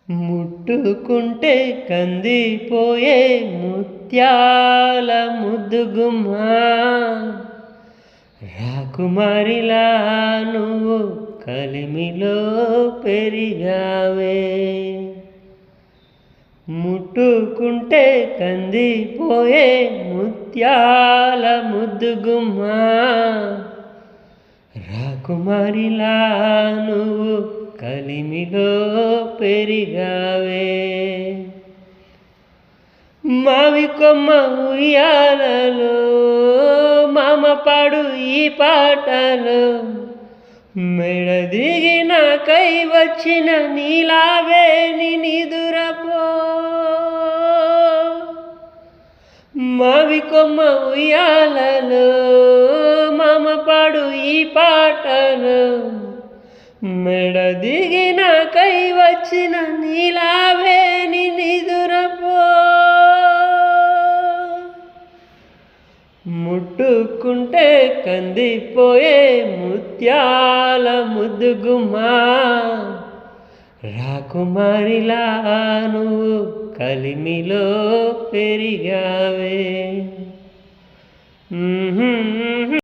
ముట్టుకుంటే కందిపోయే ముత్యాల ముద్దుగుమ్మా, రాకుమారిలా నువ్వు కలిమిలో పెరిగావే. ముట్టుకుంటే కందిపోయే ముత్యాల ముద్దుగుమ్మా, రాకుమారిలా నువ్వు కలిమిలో పెరిగావే. మావి కొమ్మ ఉయ్యాలలో మామ పాడు ఈ పాటలో, మెడ దిగి నాకై వచ్చిన నీలావే నిదురపో. మావి కొమ్మ ఉయ్యాలలో మామ పాడు ఈ పాటలో, మెడ దిగి నాకై వచ్చిన నీలావే నిదురపో. ముట్టుకుంటే కందిపోయే ముత్యాల ముద్దుగుమ్మా, రాకుమారిలా నువ్వు కలిమిలో పెరిగావే.